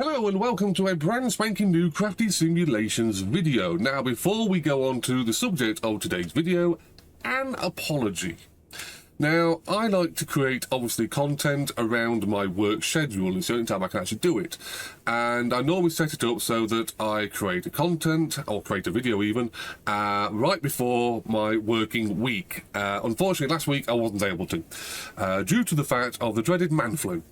Hello and welcome to a brand spanking new CraftySimulations video. Now before we go on to the subject of today's video, an apology. Now, I like to create, obviously, content around my work schedule and certain time I can actually do it. And I normally set it up so that I create a content, or create a video even, right before my working week. Unfortunately, last week I wasn't able to, due to the fact of the dreaded man flu.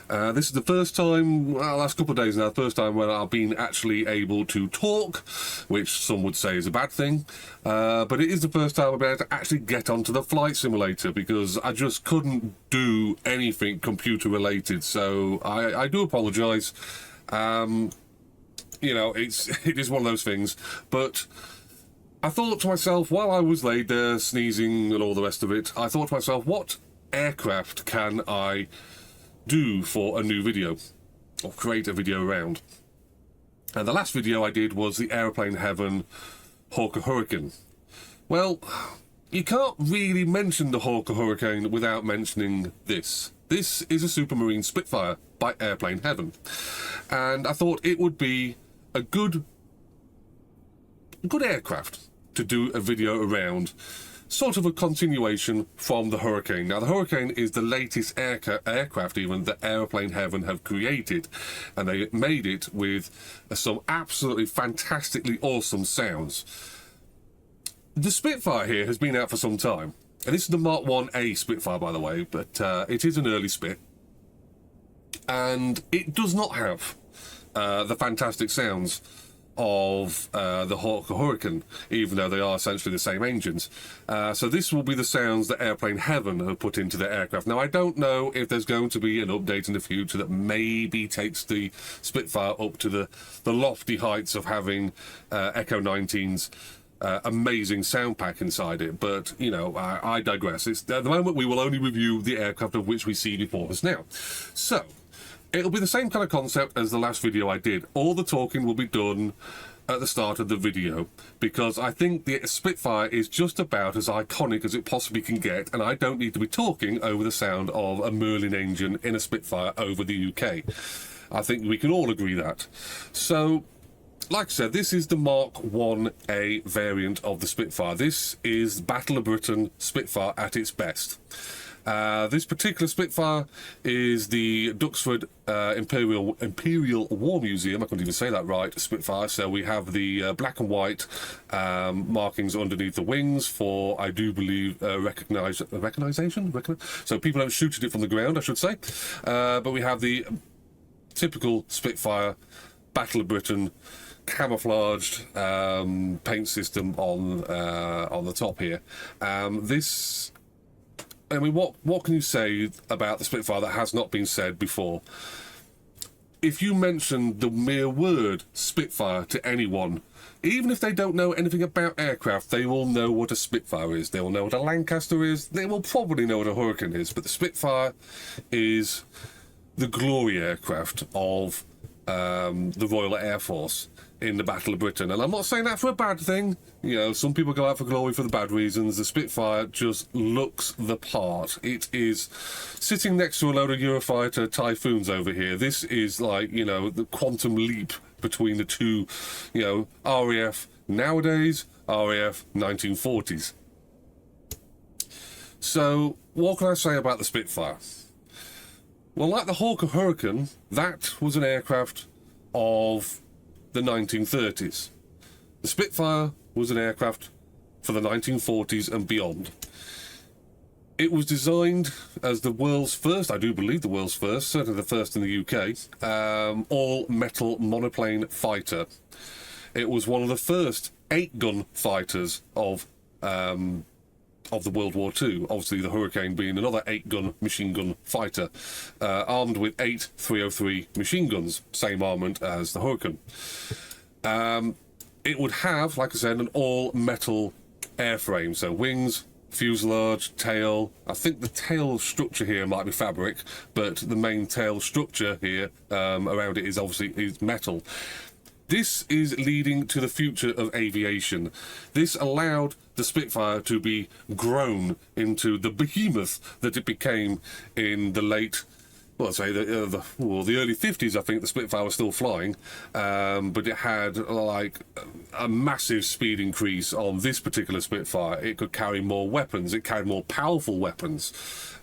This is the first time, well, last couple of days now, the first time when I've been actually able to talk, which some would say is a bad thing, but it is the first time I've been able to actually get onto the flight simulator because I just couldn't do anything computer related, so I do apologise. You know, it is one of those things, but I thought to myself, while I was laid there sneezing and all the rest of it, I thought to myself, what aircraft can I do for a new video, or create a video around? And the last video I did was the Aeroplane Heaven Hurricane. Well, you can't really mention the Hurricane without mentioning this. This is a Supermarine Spitfire by Aeroplane Heaven, and I thought it would be a good aircraft to do a video around, sort of a continuation from the Hurricane. Now, the Hurricane is the latest aircraft even that Aeroplane Heaven have created, and they made it with some absolutely fantastically awesome sounds. The Spitfire here has been out for some time, and this is the Mk1A Spitfire, by the way, but it is an early Spit, and it does not have the fantastic sounds of the Hurricane, even though they are essentially the same engines. So this will be the sounds that Aeroplane Heaven have put into their aircraft. Now, I don't know if there's going to be an update in the future that maybe takes the Spitfire up to the lofty heights of having Echo 19's amazing sound pack inside it, but you know, I digress. At the moment we will only review the aircraft of which we see before us now. So it'll be the same kind of concept as the last video I did. All the talking will be done at the start of the video, because I think the Spitfire is just about as iconic as it possibly can get, and I don't need to be talking over the sound of a Merlin engine in a Spitfire over the UK. I think we can all agree that. So, like I said, this is the Mk1A variant of the Spitfire. This is Battle of Britain Spitfire at its best. This particular Spitfire is the Duxford Imperial War Museum, I couldn't even say that right, Spitfire. So we have the black and white markings underneath the wings for, I do believe, recognition? So people don't shoot at it from the ground, I should say. But we have the typical Spitfire Battle of Britain camouflaged paint system on the top here. This, I mean, what can you say about the Spitfire that has not been said before? If you mention the mere word Spitfire to anyone, even if they don't know anything about aircraft, they will know what a Spitfire is. They will know what a Lancaster is. They will probably know what a Hurricane is. But the Spitfire is the glory aircraft of the Royal Air Force in the Battle of Britain. And I'm not saying that for a bad thing. You know, some people go out for glory for the bad reasons. The Spitfire just looks the part. It is sitting next to a load of Eurofighter Typhoons over here. This is like, you know, the quantum leap between the two, you know, RAF nowadays, RAF 1940s. So, what can I say about the Spitfire? Well, like the Hurricane, that was an aircraft of the 1930s. The Spitfire was an aircraft for the 1940s and beyond. It was designed as the world's first, I do believe the world's first, certainly the first in the UK, all-metal monoplane fighter. It was one of the first 8-gun fighters of the World War II, obviously the Hurricane being another 8-gun machine gun fighter, armed with 8 303 machine guns, same armament as the Hurricane. It would have, like I said, an all-metal airframe, so wings, fuselage, tail. I think the tail structure here might be fabric, but the main tail structure here around it is obviously metal. This is leading to the future of aviation. This allowed the Spitfire to be grown into the behemoth that it became in the late well, I'd say the early 50s, I think the Spitfire was still flying, but it had like a massive speed increase on this particular Spitfire. It could carry more weapons. It carried more powerful weapons.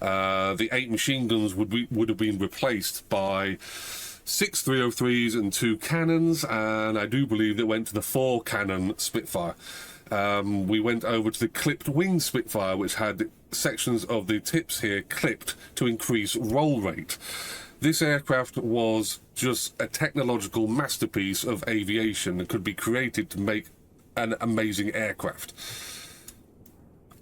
The 8 machine guns would have been replaced by 6 303s and 2 cannons, and I do believe it went to the 4 cannon Spitfire. We went over to the clipped wing Spitfire, which had sections of the tips here clipped to increase roll rate. This aircraft was just a technological masterpiece of aviation that could be created to make an amazing aircraft.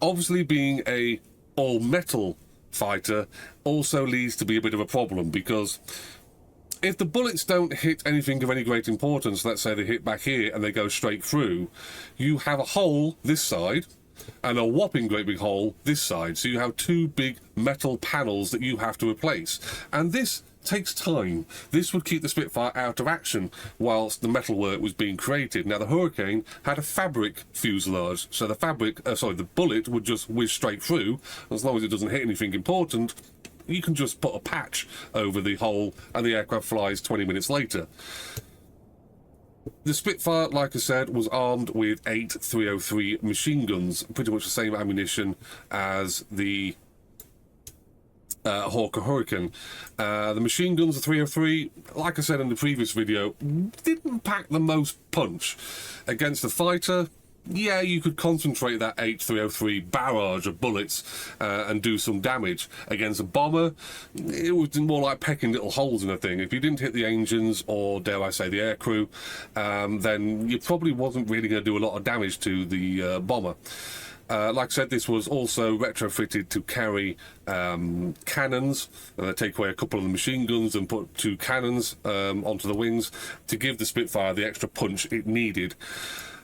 Obviously, being a all-metal fighter also leads to be a bit of a problem, because if the bullets don't hit anything of any great importance, let's say they hit back here and they go straight through, you have a hole this side and a whopping great big hole this side. So you have 2 big metal panels that you have to replace. And this takes time. This would keep the Spitfire out of action whilst the metalwork was being created. Now, the Hurricane had a fabric fuselage, so the bullet would just whiz straight through. As long as it doesn't hit anything important, you can just put a patch over the hole and the aircraft flies 20 minutes later. The Spitfire, like I said, was armed with 8 303 machine guns, pretty much the same ammunition as the Hawker Hurricane. The machine guns, the 303, like I said in the previous video, didn't pack the most punch. Against the fighter, yeah, you could concentrate that 8 303 barrage of bullets and do some damage. Against a bomber, it was more like pecking little holes in a thing. If you didn't hit the engines, or dare I say the aircrew, then you probably wasn't really going to do a lot of damage to the bomber. Like I said, this was also retrofitted to carry cannons. They take away a couple of the machine guns and put 2 cannons onto the wings to give the Spitfire the extra punch it needed.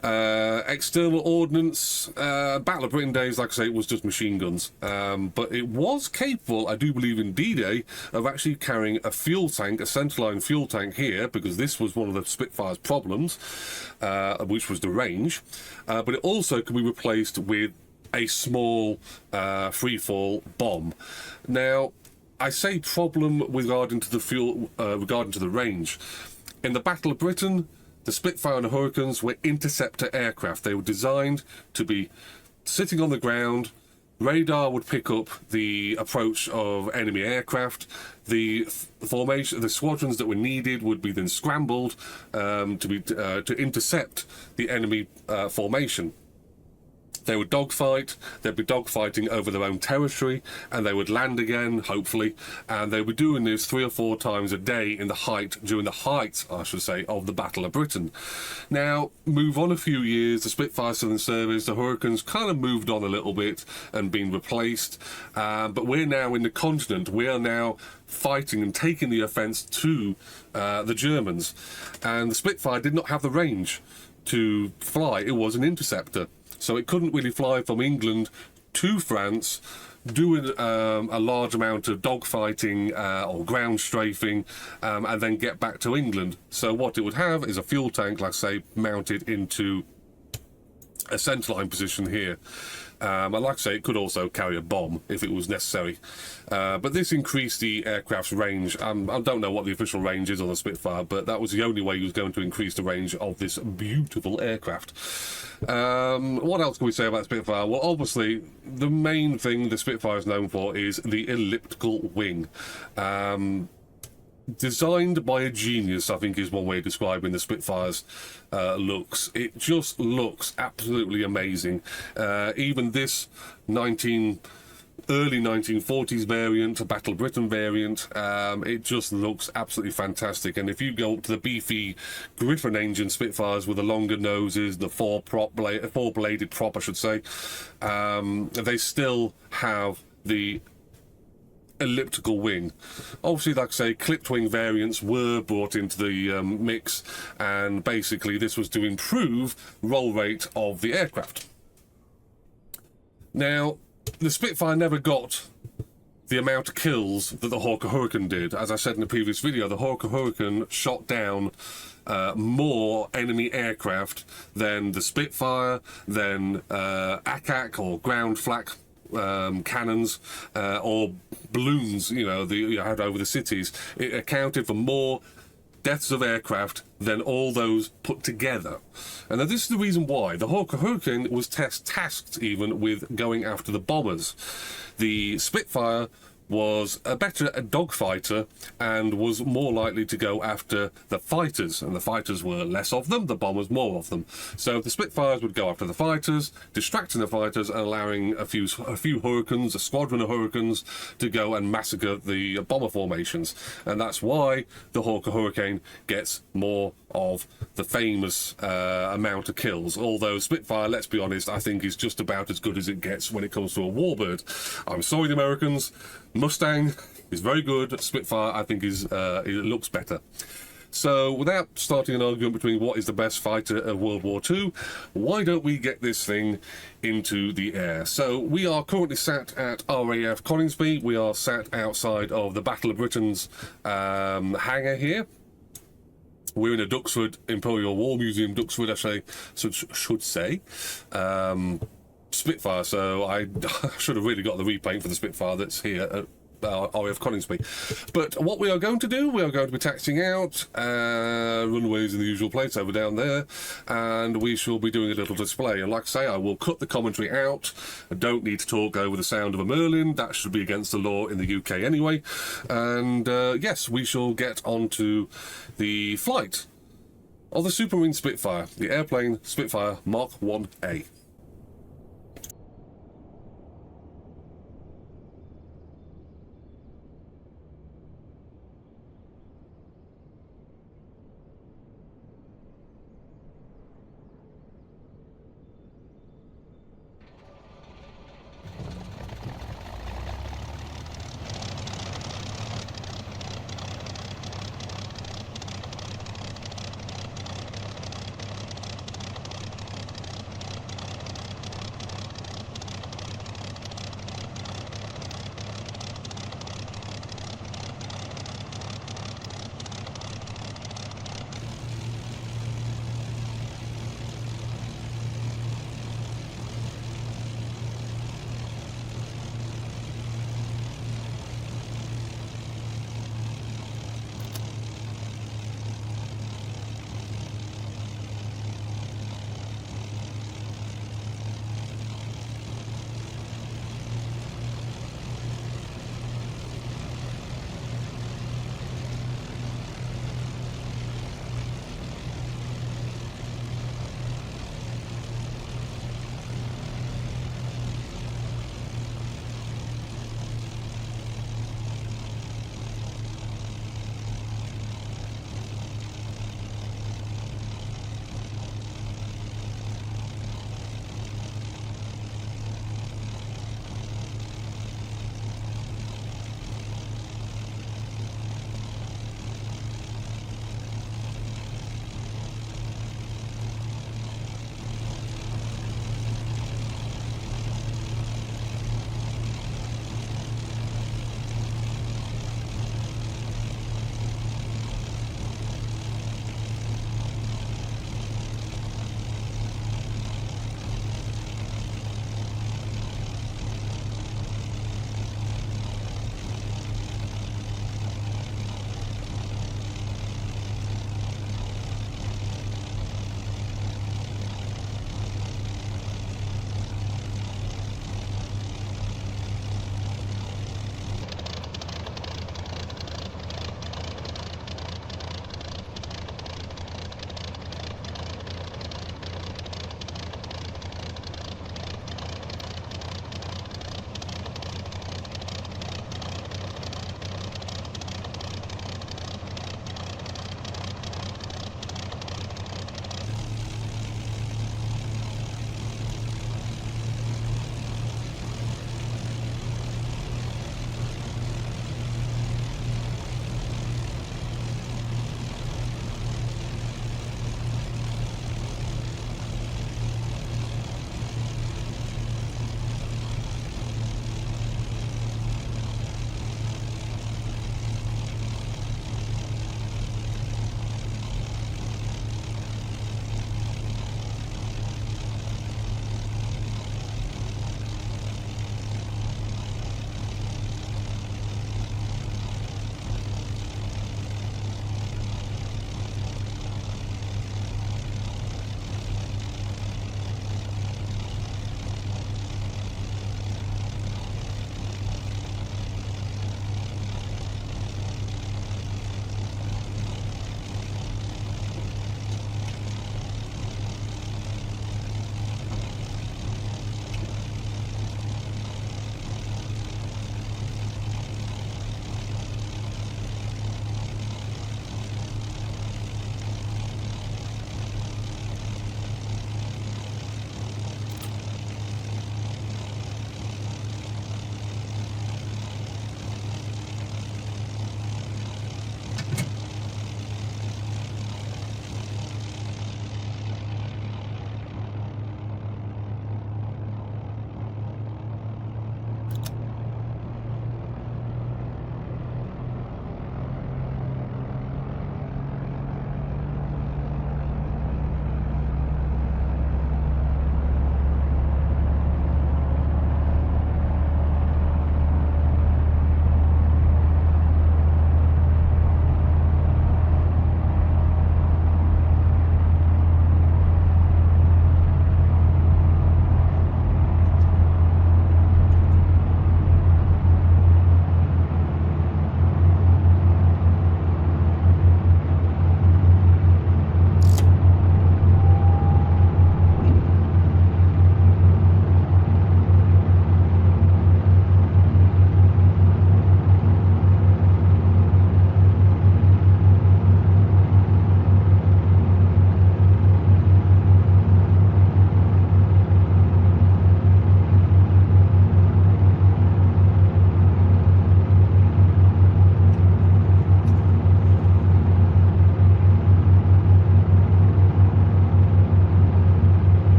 External ordnance, Battle of Britain days, like I say, it was just machine guns, but it was capable, I do believe in D-Day, of actually carrying a fuel tank, a centerline fuel tank here, because this was one of the Spitfire's problems, which was the range, but it also could be replaced with a small free-fall bomb. Now, I say problem regarding to the fuel, regarding to the range. In the Battle of Britain, the Spitfire and the Hurricanes were interceptor aircraft. They were designed to be sitting on the ground. Radar would pick up the approach of enemy aircraft. The formation, the squadrons that were needed would be then scrambled to intercept the enemy formation. They would dogfight, they'd be dogfighting over their own territory, and they would land again, hopefully, and they were doing this 3 or 4 times a day during the height, I should say, of the Battle of Britain. Now, move on a few years, the Spitfire still in service, the Hurricanes kind of moved on a little bit and been replaced, but we're now in the continent, we are now fighting and taking the offence to the Germans, and the Spitfire did not have the range to fly. It was an interceptor. So it couldn't really fly from England to France, doing a large amount of dogfighting or ground strafing, and then get back to England. So what it would have is a fuel tank, like I say, mounted into a centerline position here. And like I say, it could also carry a bomb if it was necessary. But this increased the aircraft's range. I don't know what the official range is on the Spitfire, but that was the only way he was going to increase the range of this beautiful aircraft. What else can we say about the Spitfire? Well, obviously, the main thing the Spitfire is known for is the elliptical wing. Designed by a genius, I think is one way of describing the Spitfire's looks. It just looks absolutely amazing. Even this early 1940s variant, a Battle of Britain variant, it just looks absolutely fantastic. And if you go up to the beefy Griffon engine Spitfires with the longer noses, the four-bladed prop, I should say, they still have the elliptical wing. Obviously, like I say, clipped wing variants were brought into the mix, and basically this was to improve roll rate of the aircraft. Now, the Spitfire never got the amount of kills that the Hawker Hurricane did. As I said in the previous video, the Hawker Hurricane shot down more enemy aircraft than the Spitfire, than ACAC or ground flak cannons or balloons, you know, you had over the cities. It accounted for more deaths of aircraft than all those put together. And now this is the reason why. The Hawker Hurricane was tasked even with going after the bombers. The Spitfire was a better dogfighter and was more likely to go after the fighters, and the fighters were less of them, the bombers more of them. So the Spitfires would go after the fighters, distracting the fighters and allowing a few Hurricanes, a squadron of Hurricanes, to go and massacre the bomber formations. And that's why the Hawker Hurricane gets more of the famous amount of kills. Although Spitfire, let's be honest, I think is just about as good as it gets when it comes to a warbird. I'm sorry, the Americans. Mustang is very good. Spitfire, I think, it looks better. So, without starting an argument between what is the best fighter of World War II, why don't we get this thing into the air? So, we are currently sat at RAF Coningsby. We are sat outside of the Battle of Britain's hangar here. We're in a Duxford Imperial War Museum, Duxford, I should say. Spitfire, so I should have really got the repaint for the Spitfire that's here at RAF Coningsby. But what we are going to do, we are going to be taxiing out, runways in the usual place over down there, and we shall be doing a little display. And like I say, I will cut the commentary out. I don't need to talk over the sound of a Merlin. That should be against the law in the UK anyway. And yes, we shall get on to the flight of the Supermarine Spitfire, the airplane Spitfire Mk1A.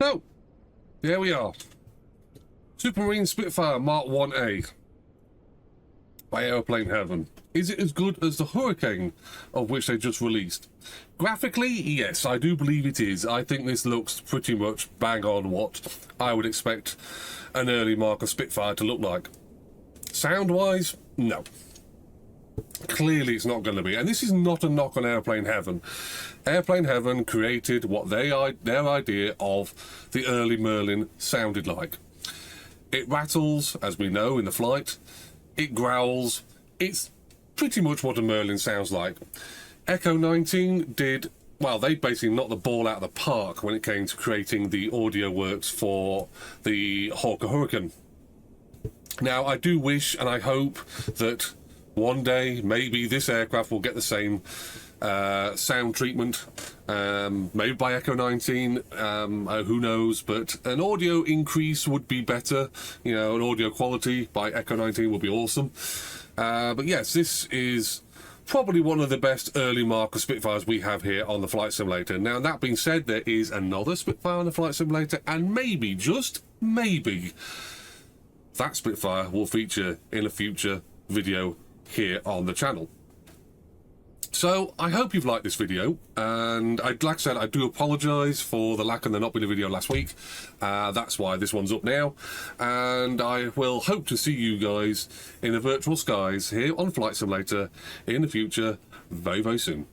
So, there we are. Supermarine Spitfire Mk1A by Aeroplane Heaven. Is it as good as the Hurricane, of which they just released? Graphically, yes, I do believe it is. I think this looks pretty much bang on what I would expect an early Mark of Spitfire to look like. Sound-wise, no. Clearly it's not going to be. And this is not a knock on Aeroplane Heaven. Aeroplane Heaven created what their idea of the early Merlin sounded like. It rattles, as we know, in the flight. It growls. It's pretty much what a Merlin sounds like. Echo 19 did, well, they basically knocked the ball out of the park when it came to creating the audio works for the Hawker Hurricane. Now, I do wish and I hope that one day maybe this aircraft will get the same sound treatment, maybe by Echo 19, who knows, but an audio increase would be better. You know, an audio quality by Echo 19 would be awesome. But yes, this is probably one of the best early Mark Spitfires we have here on the Flight Simulator. Now, that being said, there is another Spitfire on the Flight Simulator, and maybe, just maybe, that Spitfire will feature in a future video here on the channel. So I hope you've liked this video, and like I said, I do apologise for the lack of there not being a video last week. That's why this one's up now, and I will hope to see you guys in the virtual skies here on Flight Simulator in the future very, very soon.